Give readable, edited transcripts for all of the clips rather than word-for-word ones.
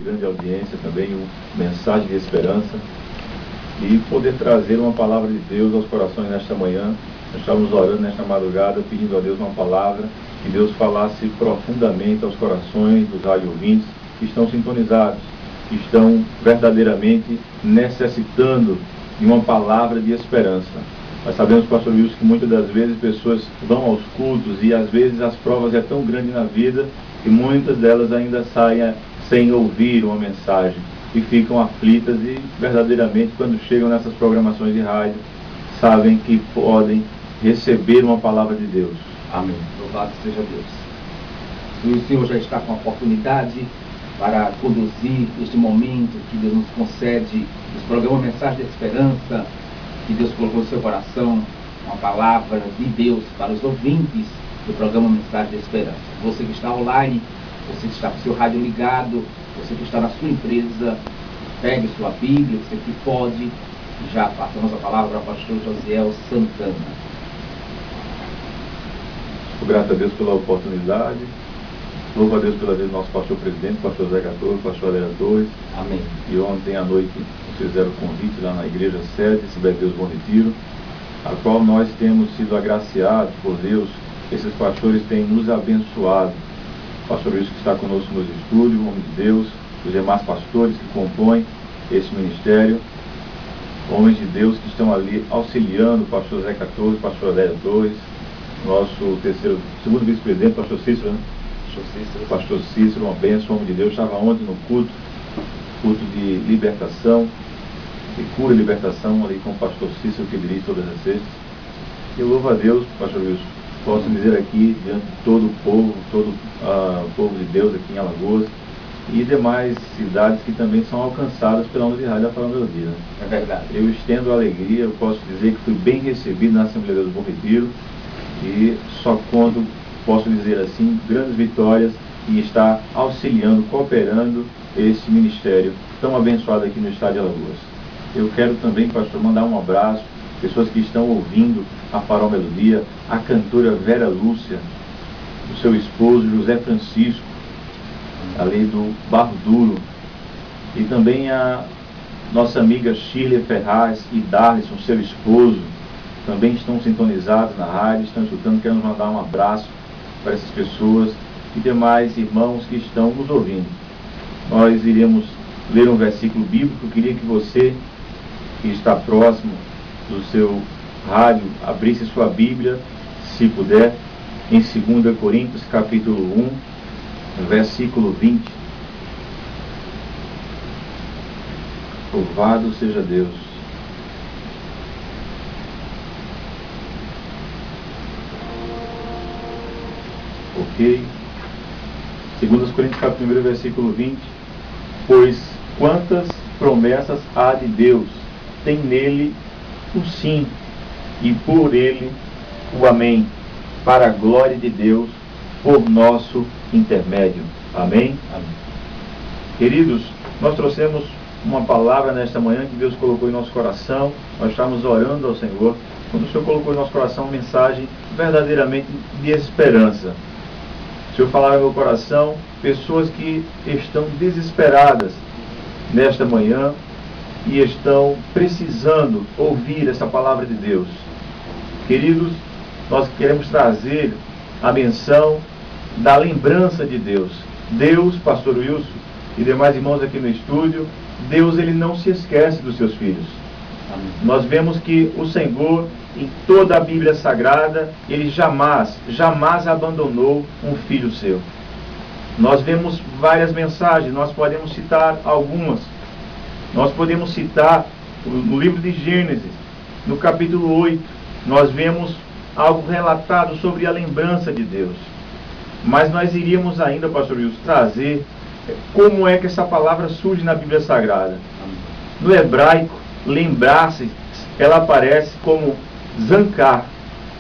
grande audiência também, uma mensagem de esperança e poder trazer uma palavra de Deus aos corações nesta manhã. Nós estávamos orando nesta madrugada, pedindo a Deus uma palavra, que Deus falasse profundamente aos corações dos rádio ouvintes que estão sintonizados, que estão verdadeiramente necessitando de uma palavra de esperança. Nós sabemos, pastor Wilson, que muitas das vezes pessoas vão aos cultos e às vezes as provas é tão grande na vida que muitas delas ainda saem sem ouvir uma mensagem e ficam aflitas e verdadeiramente quando chegam nessas programações de rádio sabem que podem receber uma palavra de Deus. Amém. Louvado seja Deus. E o Senhor já está com a oportunidade para conduzir este momento que Deus nos concede, esse programa Mensagem de Esperança, que Deus colocou no seu coração, uma palavra de Deus para os ouvintes do programa Mensagem de Esperança. Você que está online, você que está com o seu rádio ligado, você que está na sua empresa, pegue sua Bíblia, você que pode, já passamos a palavra para o pastor Josiel Santana. Sou grato a Deus pela oportunidade. Louvo a Deus pela vez do nosso pastor presidente, pastor Zé Gator, pastor Adélia Torres. Amém. E ontem à noite nos fizeram o convite lá na igreja sede, Cidade Deus Bom Retiro, a qual nós temos sido agraciados por Deus. Esses pastores têm nos abençoado. O pastor Wilson que está conosco nos estúdios, o homem de Deus, os demais pastores que compõem esse ministério, homens de Deus que estão ali auxiliando o pastor Zé Gator, o pastor Adélia Torres, nosso segundo vice-presidente, pastor Cícero, né? Pastor Cícero, uma bênção, homem de Deus, estava ontem no culto de libertação, de cura e libertação, ali com o pastor Cícero, que dirige todas as sextas. Eu louvo a Deus, pastor Wilson, posso dizer aqui, diante de todo o povo, o povo de Deus aqui em Alagoas, e demais cidades que também são alcançadas pela onda de rádio da Palavra do Dia. É verdade. Eu estendo a alegria, eu posso dizer que fui bem recebido na Assembleia de Deus Bom Retiro, e só conto, posso dizer assim, grandes vitórias e está auxiliando, cooperando esse ministério tão abençoado aqui no estado de Alagoas. Eu quero também, pastor, mandar um abraço, pessoas que estão ouvindo a Farol Melodia, a cantora Vera Lúcia, o seu esposo José Francisco, ali do Barro Duro, e também a nossa amiga Shirley Ferraz e Darlison, seu esposo, também estão sintonizados na rádio, estão escutando. Queremos mandar um abraço para essas pessoas e demais irmãos que estão nos ouvindo. Nós iremos ler um versículo bíblico. Eu queria que você, que está próximo do seu rádio, abrisse sua Bíblia, se puder, em 2 Coríntios, capítulo 1, versículo 20. Louvado seja Deus. Ok? 2 Coríntios capítulo 1, versículo 20. Pois quantas promessas há de Deus, tem nele o sim, e por ele o amém, para a glória de Deus, por nosso intermédio. Amém? Amém. Queridos, nós trouxemos uma palavra nesta manhã que Deus colocou em nosso coração. Nós estamos orando ao Senhor, quando o Senhor colocou em nosso coração uma mensagem verdadeiramente de esperança. O Senhor falava no meu coração, pessoas que estão desesperadas nesta manhã e estão precisando ouvir essa palavra de Deus. Queridos, nós queremos trazer a menção da lembrança de Deus. Deus, pastor Wilson e demais irmãos aqui no estúdio, Deus, ele não se esquece dos seus filhos. Amém. Nós vemos que o Senhor, em toda a Bíblia Sagrada, ele jamais abandonou um filho seu. Nós vemos várias mensagens, nós podemos citar algumas. Nós podemos citar no livro de Gênesis, no capítulo 8, nós vemos algo relatado sobre a lembrança de Deus. Mas nós iríamos ainda, pastor Wilson, trazer como é que essa palavra surge na Bíblia Sagrada. No hebraico, lembrar-se, ela aparece como zancar.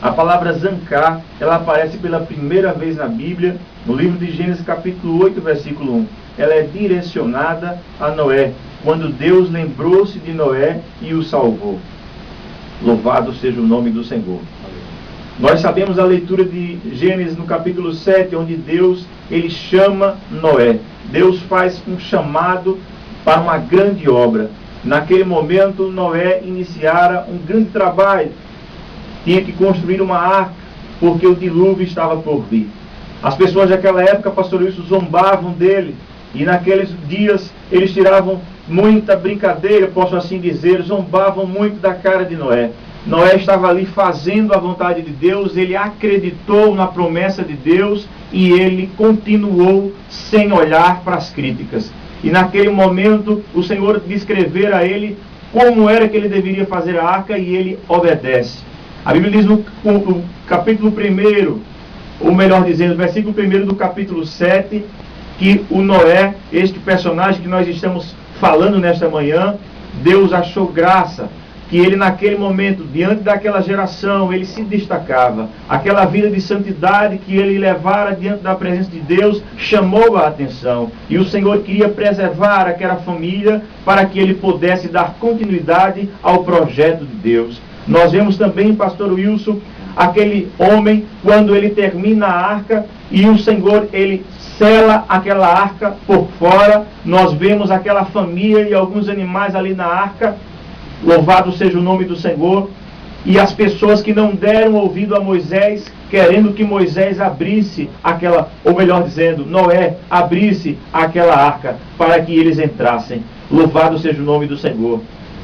A palavra zancar, ela aparece pela primeira vez na Bíblia, no livro de Gênesis capítulo 8, versículo 1. Ela é direcionada a Noé, quando Deus lembrou-se de Noé e o salvou. Louvado seja o nome do Senhor. Nós sabemos a leitura de Gênesis no capítulo 7, onde Deus, ele chama Noé. Deus faz um chamado para uma grande obra. Naquele momento, Noé iniciara um grande trabalho. Tinha que construir uma arca, porque o dilúvio estava por vir. As pessoas daquela época, pastor Wilson, zombavam dele. E naqueles dias, eles tiravam muita brincadeira, posso assim dizer, zombavam muito da cara de Noé. Noé estava ali fazendo a vontade de Deus, ele acreditou na promessa de Deus e ele continuou sem olhar para as críticas. E naquele momento, o Senhor descrevera a ele como era que ele deveria fazer a arca e ele obedece. A Bíblia diz no capítulo 1, ou melhor dizendo, versículo 1 do capítulo 7, que o Noé, este personagem que nós estamos falando nesta manhã, Deus achou graça, que ele naquele momento, diante daquela geração, ele se destacava. Aquela vida de santidade que ele levara diante da presença de Deus, chamou a atenção. E o Senhor queria preservar aquela família para que ele pudesse dar continuidade ao projeto de Deus. Nós vemos também, pastor Wilson, aquele homem, quando ele termina a arca, e o Senhor, ele sela aquela arca por fora. Nós vemos aquela família e alguns animais ali na arca. Louvado seja o nome do Senhor. E as pessoas que não deram ouvido a Moisés, querendo que Moisés abrisse aquela, ou melhor dizendo, Noé abrisse aquela arca para que eles entrassem. Louvado seja o nome do Senhor.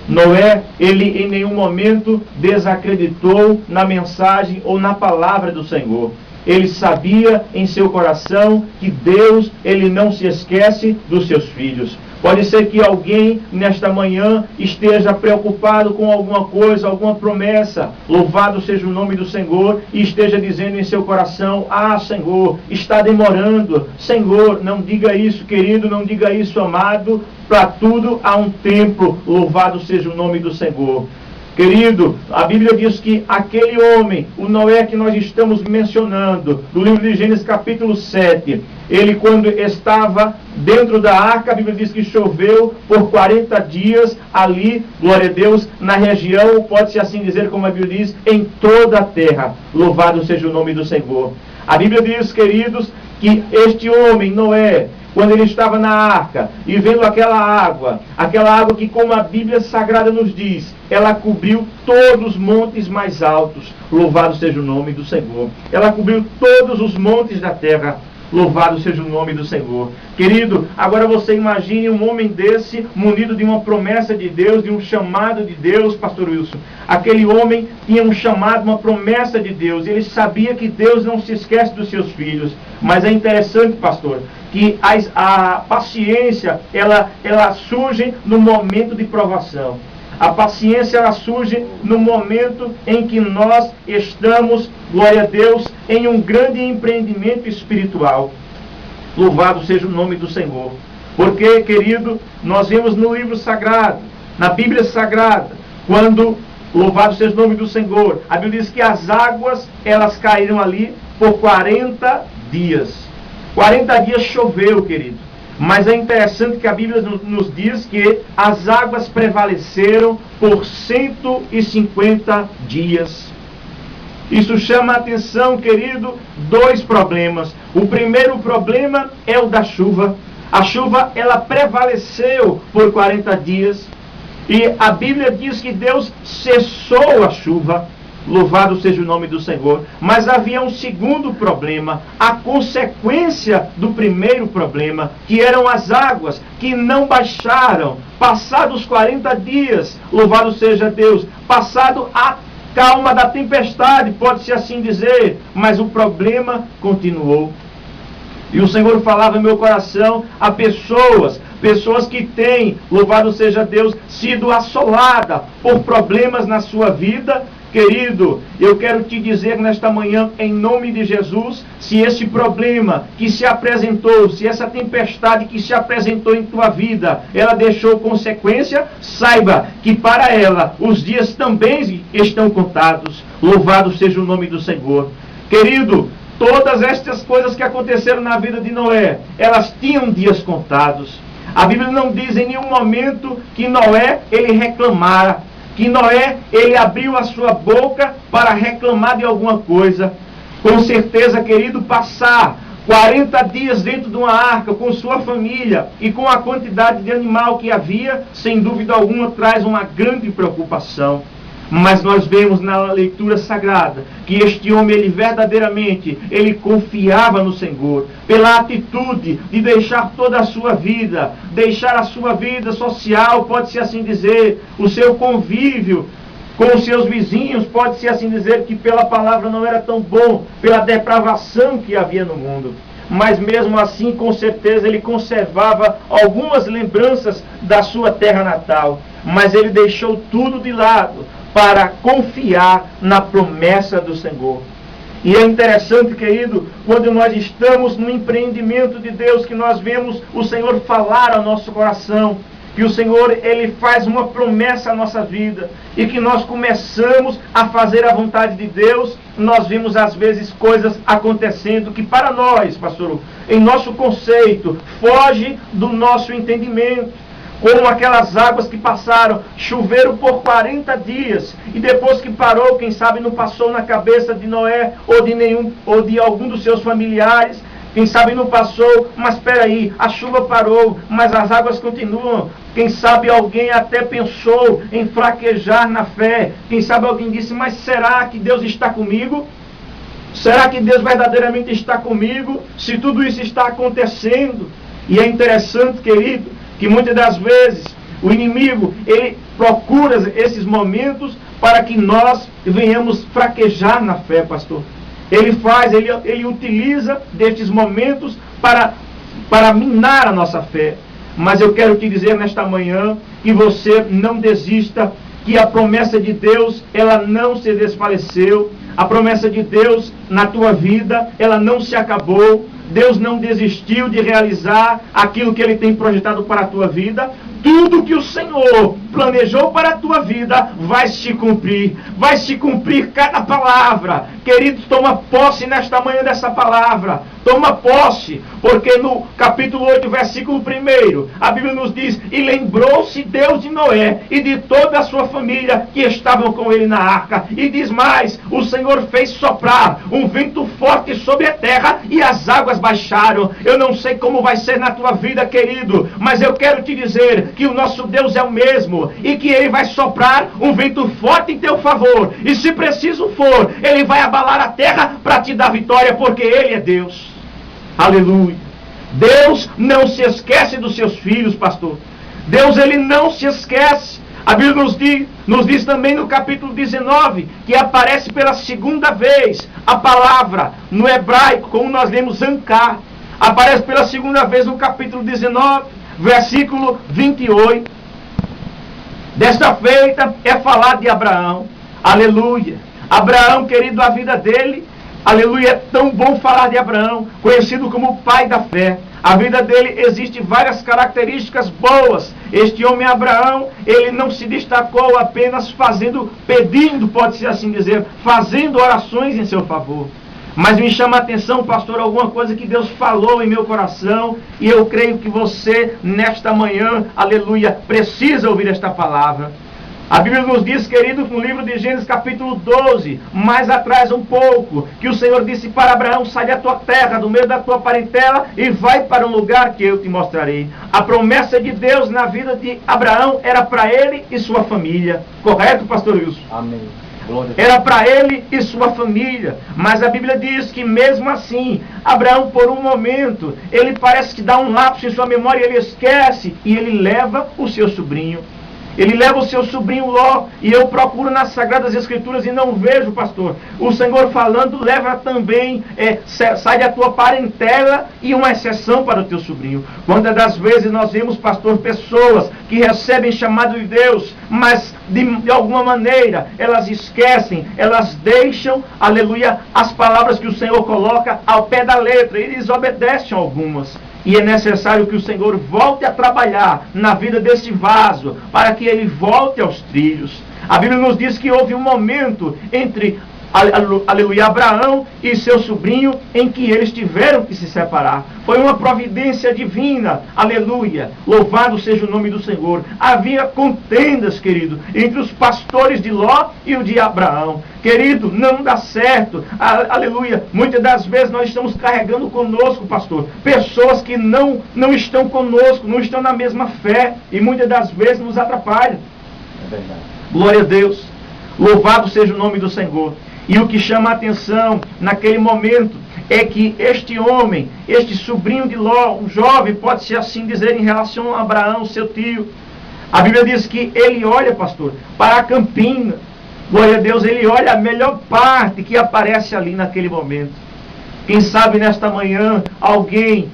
Noé, ele em nenhum momento desacreditou na mensagem ou na palavra do Senhor. Ele sabia em seu coração que Deus, ele não se esquece dos seus filhos. Pode ser que alguém nesta manhã esteja preocupado com alguma coisa, alguma promessa. Louvado seja o nome do Senhor, e esteja dizendo em seu coração: ah, Senhor, está demorando. Senhor, não diga isso, querido, não diga isso, amado. Para tudo há um tempo. Louvado seja o nome do Senhor. Querido, a Bíblia diz que aquele homem, o Noé que nós estamos mencionando, do livro de Gênesis capítulo 7, ele quando estava dentro da arca, a Bíblia diz que choveu por 40 dias ali, glória a Deus, na região, pode-se assim dizer, como a Bíblia diz, em toda a terra. Louvado seja o nome do Senhor. A Bíblia diz, queridos, que este homem, Noé, quando ele estava na arca e vendo aquela água que, como a Bíblia Sagrada nos diz, ela cobriu todos os montes mais altos. Louvado seja o nome do Senhor. Ela cobriu todos os montes da terra. Louvado seja o nome do Senhor. Querido, agora você imagine um homem desse, munido de uma promessa de Deus, de um chamado de Deus, pastor Wilson. Aquele homem tinha um chamado, uma promessa de Deus. Ele sabia que Deus não se esquece dos seus filhos. Mas é interessante, pastor, que a paciência, ela surge no momento de provação. A paciência, ela surge no momento em que nós estamos, glória a Deus, em um grande empreendimento espiritual. Louvado seja o nome do Senhor. Porque, querido, nós vemos no livro sagrado, na Bíblia Sagrada, quando, louvado seja o nome do Senhor, a Bíblia diz que as águas, elas caíram ali por 40 dias. 40 dias choveu, querido. Mas é interessante que a Bíblia nos diz que as águas prevaleceram por 150 dias. Isso chama a atenção, querido, dois problemas. O primeiro problema é o da chuva. A chuva, ela prevaleceu por 40 dias. E a Bíblia diz que Deus cessou a chuva. Louvado seja o nome do Senhor. Mas havia um segundo problema, a consequência do primeiro problema, que eram as águas que não baixaram. Passados 40 dias, louvado seja Deus, passado a calma da tempestade, pode-se assim dizer, mas o problema continuou. E o Senhor falava em meu coração a pessoas que têm, louvado seja Deus, sido assoladas por problemas na sua vida. Querido, eu quero te dizer nesta manhã, em nome de Jesus, se esse problema que se apresentou, se essa tempestade que se apresentou em tua vida, ela deixou consequência, saiba que para ela os dias também estão contados. Louvado seja o nome do Senhor. Querido, todas estas coisas que aconteceram na vida de Noé, elas tinham dias contados. A Bíblia não diz em nenhum momento que Noé, ele reclamara, que Noé, ele abriu a sua boca para reclamar de alguma coisa. Com certeza, querido, passar 40 dias dentro de uma arca, com sua família e com a quantidade de animal que havia, sem dúvida alguma, traz uma grande preocupação. Mas nós vemos na leitura sagrada que este homem, ele verdadeiramente, ele confiava no Senhor, pela atitude de deixar toda a sua vida, deixar a sua vida social, pode-se assim dizer, o seu convívio com os seus vizinhos, pode-se assim dizer que pela palavra não era tão bom, pela depravação que havia no mundo. Mas mesmo assim, com certeza, ele conservava algumas lembranças da sua terra natal. Mas ele deixou tudo de lado para confiar na promessa do Senhor. E é interessante, querido, quando nós estamos no empreendimento de Deus, que nós vemos o Senhor falar ao nosso coração, que o Senhor, ele faz uma promessa à nossa vida, e que nós começamos a fazer a vontade de Deus, nós vemos às vezes coisas acontecendo que para nós, pastor, em nosso conceito, foge do nosso entendimento. Como aquelas águas que passaram, choveram por 40 dias, e depois que parou, quem sabe não passou na cabeça de Noé, ou de algum dos seus familiares, quem sabe não passou, mas espera aí, a chuva parou, mas as águas continuam. Quem sabe alguém até pensou em fraquejar na fé. Quem sabe alguém disse, mas será que Deus está comigo? Será que Deus verdadeiramente está comigo? Se tudo isso está acontecendo. E é interessante, querido, que muitas das vezes o inimigo, ele procura esses momentos para que nós venhamos fraquejar na fé, pastor. Ele utiliza destes momentos para minar a nossa fé. Mas eu quero te dizer nesta manhã que você não desista, que a promessa de Deus, ela não se desfaleceu. A promessa de Deus na tua vida, ela não se acabou. Deus não desistiu de realizar aquilo que Ele tem projetado para a tua vida. Tudo que o Senhor planejou para a tua vida vai se cumprir. Vai se cumprir cada palavra. Queridos, toma posse nesta manhã dessa palavra. Toma posse, porque no capítulo 8, versículo 1, a Bíblia nos diz, e lembrou-se Deus de Noé e de toda a sua família que estavam com ele na arca. E diz mais, o Senhor fez soprar um vento forte sobre a terra e as águas baixaram. Eu não sei como vai ser na tua vida, querido, mas eu quero te dizer que o nosso Deus é o mesmo e que Ele vai soprar um vento forte em teu favor. E se preciso for, Ele vai abalar a terra para te dar vitória, porque Ele é Deus. Aleluia. Deus não se esquece dos seus filhos, pastor. Deus, Ele não se esquece. A Bíblia nos diz também no capítulo 19, que aparece pela segunda vez a palavra no hebraico, como nós lemos Ancar. Aparece pela segunda vez no capítulo 19, versículo 28. Desta feita é falar de Abraão. Aleluia. Abraão, querido, a vida dele, aleluia, é tão bom falar de Abraão, conhecido como o pai da fé. A vida dele existe várias características boas. Este homem Abraão, ele não se destacou apenas pedindo, pode-se assim dizer, fazendo orações em seu favor. Mas me chama a atenção, pastor, alguma coisa que Deus falou em meu coração, e eu creio que você, nesta manhã, aleluia, precisa ouvir esta palavra. A Bíblia nos diz, querido, no livro de Gênesis capítulo 12, mais atrás um pouco, que o Senhor disse para Abraão, sai da tua terra, do meio da tua parentela, e vai para um lugar que eu te mostrarei. A promessa de Deus na vida de Abraão era para ele e sua família. Correto, pastor Wilson? Amém. Era para ele e sua família. Mas a Bíblia diz que mesmo assim, Abraão por um momento, ele parece que dá um lapso em sua memória, ele esquece, e ele leva o seu sobrinho. Ele leva o seu sobrinho Ló, e eu procuro nas Sagradas Escrituras e não vejo, pastor, o Senhor falando, leva também, sai da tua parentela, e uma exceção para o teu sobrinho. Quantas das vezes nós vemos, pastor, pessoas que recebem chamado de Deus, mas de alguma maneira elas esquecem, elas deixam, aleluia, as palavras que o Senhor coloca ao pé da letra, e eles obedecem algumas. E é necessário que o Senhor volte a trabalhar na vida desse vaso, para que ele volte aos trilhos. A Bíblia nos diz que houve um momento entre aleluia, Abraão e seu sobrinho, em que eles tiveram que se separar. Foi uma providência divina, aleluia, louvado seja o nome do Senhor. Havia contendas, querido, entre os pastores de Ló e o de Abraão. Querido, não dá certo, aleluia. Muitas das vezes nós estamos carregando conosco, pastor, pessoas que não estão conosco, não estão na mesma fé, e muitas das vezes nos atrapalham. É verdade. Glória a Deus, louvado seja o nome do Senhor. E o que chama a atenção naquele momento é que este homem, este sobrinho de Ló, um jovem, pode-se assim dizer, em relação a Abraão, seu tio, a Bíblia diz que ele olha, pastor, para a campina. Glória a Deus, ele olha a melhor parte que aparece ali naquele momento. Quem sabe nesta manhã alguém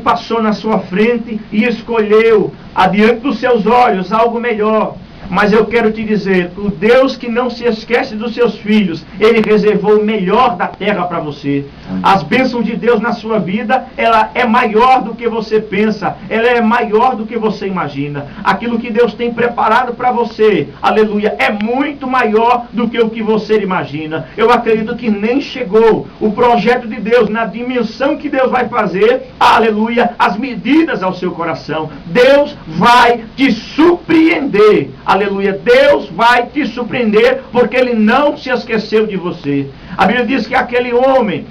passou na sua frente e escolheu, adiante dos seus olhos, algo melhor. Mas eu quero te dizer, o Deus que não se esquece dos seus filhos, Ele reservou o melhor da terra para você. As bênçãos de Deus na sua vida, ela é maior do que você pensa, ela é maior do que você imagina. Aquilo que Deus tem preparado para você, aleluia, é muito maior do que o que você imagina. Eu acredito que nem chegou o projeto de Deus na dimensão que Deus vai fazer, aleluia, as medidas ao seu coração. Deus vai te surpreender. Aleluia, Deus vai te surpreender, porque Ele não se esqueceu de você. A Bíblia diz que aquele homem,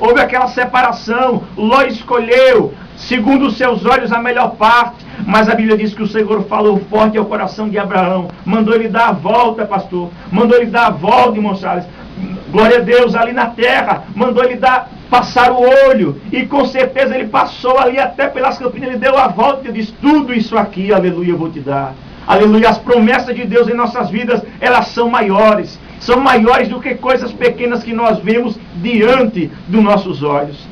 houve aquela separação, Ló escolheu, segundo os seus olhos, a melhor parte, mas a Bíblia diz que o Senhor falou forte ao coração de Abraão, mandou ele dar a volta, pastor, mandou ele dar a volta, irmão Charles, glória a Deus, ali na terra, mandou ele passar o olho, e com certeza ele passou ali até pelas campinas, ele deu a volta e disse, tudo isso aqui, aleluia, eu vou te dar. Aleluia, as promessas de Deus em nossas vidas, elas são maiores do que coisas pequenas que nós vemos diante dos nossos olhos.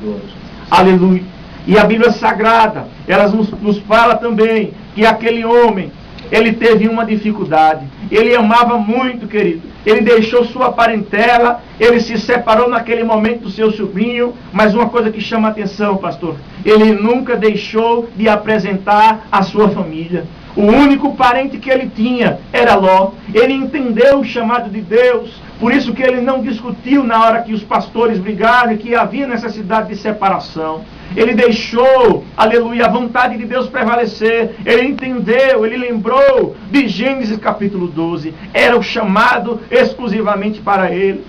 Aleluia. E a Bíblia Sagrada, ela nos fala também que aquele homem, ele teve uma dificuldade. Ele amava muito, querido. Ele deixou sua parentela, ele se separou naquele momento do seu sobrinho, mas uma coisa que chama a atenção, pastor, ele nunca deixou de apresentar a sua família. O único parente que ele tinha era Ló. Ele entendeu o chamado de Deus, por isso que ele não discutiu na hora que os pastores brigaram e que havia necessidade de separação. Ele deixou, aleluia, a vontade de Deus prevalecer. Ele entendeu, ele lembrou de Gênesis capítulo 12. Era o chamado exclusivamente para ele.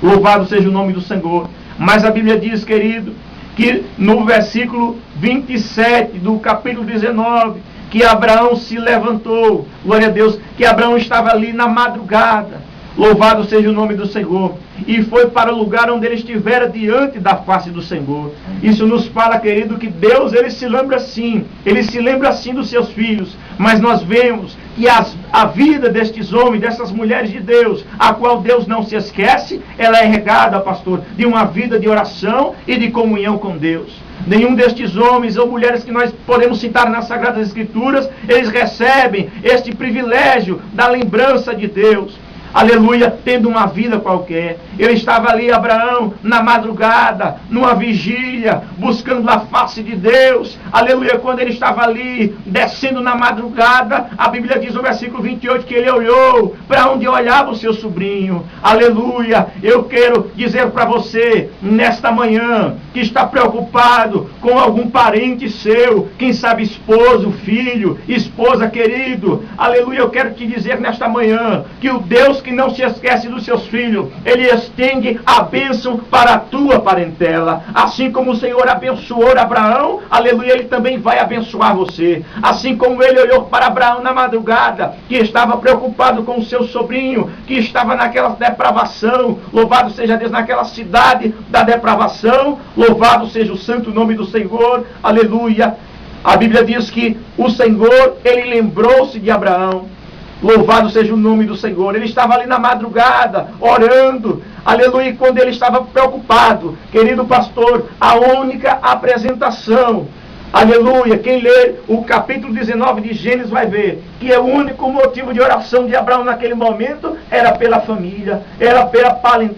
Louvado seja o nome do Senhor. Mas a Bíblia diz, querido, que no versículo 27 do capítulo 19, que Abraão se levantou, glória a Deus, que Abraão estava ali na madrugada, louvado seja o nome do Senhor, e foi para o lugar onde ele estivera diante da face do Senhor. Isso nos fala, querido, que Deus, ele se lembra assim dos seus filhos, mas nós vemos que a vida destes homens, dessas mulheres de Deus, a qual Deus não se esquece, ela é regada, pastor, de uma vida de oração e de comunhão com Deus. Nenhum destes homens ou mulheres que nós podemos citar nas Sagradas Escrituras, eles recebem este privilégio da lembrança de Deus. Aleluia, tendo uma vida qualquer. Ele estava ali, Abraão, na madrugada, numa vigília, buscando a face de Deus. Aleluia, quando ele estava ali, descendo na madrugada, a Bíblia diz no versículo 28 que ele olhou para onde olhava o seu sobrinho. Aleluia, eu quero dizer para você, nesta manhã, que está preocupado com algum parente seu, quem sabe esposo, filho, esposa, querido. Aleluia, eu quero te dizer nesta manhã, que o Deus que não se esquece dos seus filhos, Ele estende a bênção para a tua parentela. Assim como o Senhor abençoou Abraão, aleluia, Ele também vai abençoar você. Assim como Ele olhou para Abraão na madrugada, que estava preocupado com o seu sobrinho, que estava naquela depravação, louvado seja Deus, naquela cidade da depravação, louvado seja o santo nome do Senhor, aleluia. A Bíblia diz que o Senhor, Ele lembrou-se de Abraão. Louvado seja o nome do Senhor. Ele estava ali na madrugada, orando, aleluia, quando ele estava preocupado. Querido pastor, a única apresentação, aleluia, quem lê o capítulo 19 de Gênesis vai ver que o único motivo de oração de Abraão naquele momento era pela família, era pela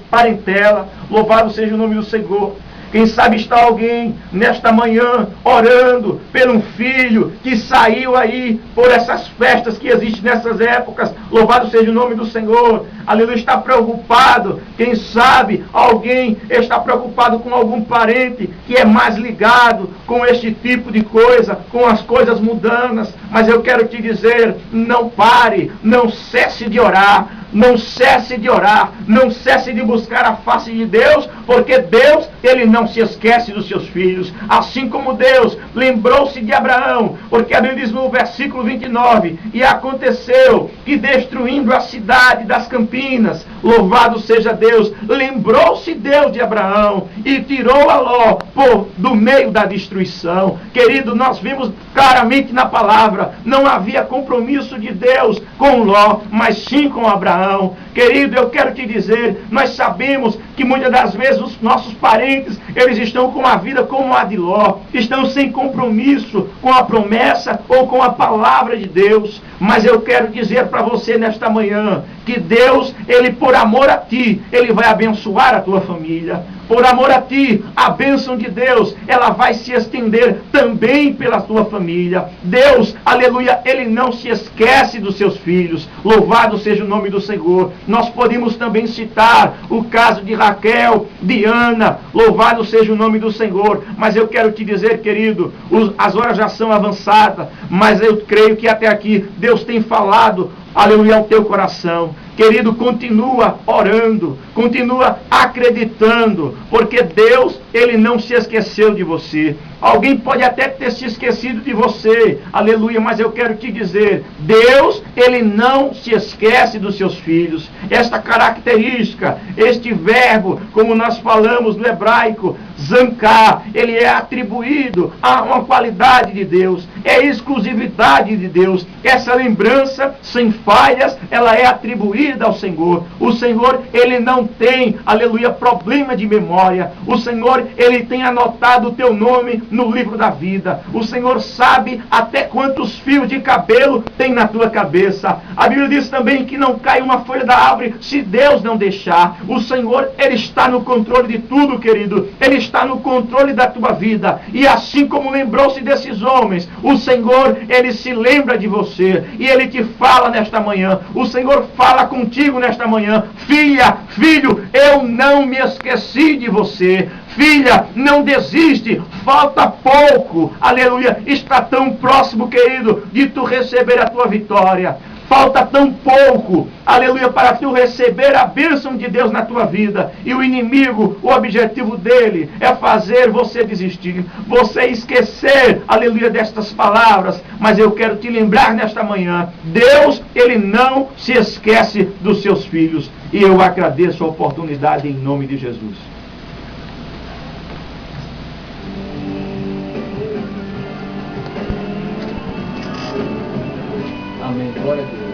parentela. Louvado seja o nome do Senhor. Quem sabe está alguém nesta manhã orando por um filho que saiu aí por essas festas que existem nessas épocas. Louvado seja o nome do Senhor. Aleluia, está preocupado. Quem sabe alguém está preocupado com algum parente que é mais ligado com este tipo de coisa, com as coisas mundanas. Mas eu quero te dizer, não pare, não cesse de orar. Não cesse de orar, não cesse de buscar a face de Deus, porque Deus, Ele não se esquece dos seus filhos, assim como Deus lembrou-se de Abraão, porque a Bíblia diz no versículo 29, e aconteceu que destruindo a cidade das campinas, louvado seja Deus, lembrou-se Deus de Abraão e tirou a Ló do meio da destruição. Querido, nós vimos claramente na palavra, não havia compromisso de Deus com Ló, mas sim com Abraão. Querido, eu quero te dizer, nós sabemos que muitas das vezes os nossos parentes, eles estão com a vida como a de Ló, estão sem compromisso com a promessa ou com a palavra de Deus. Mas eu quero dizer para você nesta manhã, que Deus, Ele por amor a ti, Ele vai abençoar a tua família. Por amor a ti, a bênção de Deus, ela vai se estender também pela tua família. Deus, aleluia, Ele não se esquece dos seus filhos. Louvado seja o nome do Senhor. Nós podemos também citar o caso de Raquel, de Ana. Louvado seja o nome do Senhor. Mas eu quero te dizer, querido, as horas já são avançadas, mas eu creio que até aqui Deus tem falado, aleluia, ao teu coração. Querido, continua orando, continua acreditando, porque Deus, Ele não se esqueceu de você. Alguém pode até ter se esquecido de você, aleluia, mas eu quero te dizer, Deus, Ele não se esquece dos seus filhos. Esta característica, este verbo, como nós falamos no hebraico, zancar, ele é atribuído a uma qualidade de Deus, é exclusividade de Deus. Essa lembrança sem falhas, ela é atribuída ao Senhor. O Senhor, Ele não tem, aleluia, problema de memória. O Senhor, Ele tem anotado o teu nome no livro da vida. O Senhor sabe até quantos fios de cabelo tem na tua cabeça. A Bíblia diz também que não cai uma folha da árvore se Deus não deixar. O Senhor, Ele está no controle de tudo, querido. Ele está no controle da tua vida. E assim como lembrou-se desses homens, o Senhor, Ele se lembra de você. E Ele te fala nesta manhã. O Senhor fala contigo nesta manhã. Filha, filho, eu não me esqueci de você. Filha, não desiste, falta pouco, aleluia, está tão próximo, querido, de tu receber a tua vitória. Falta tão pouco, aleluia, para tu receber a bênção de Deus na tua vida. E o inimigo, o objetivo dele é fazer você desistir, você esquecer, aleluia, destas palavras. Mas eu quero te lembrar nesta manhã, Deus, Ele não se esquece dos seus filhos. E eu agradeço a oportunidade em nome de Jesus. Amém. Glória a Deus.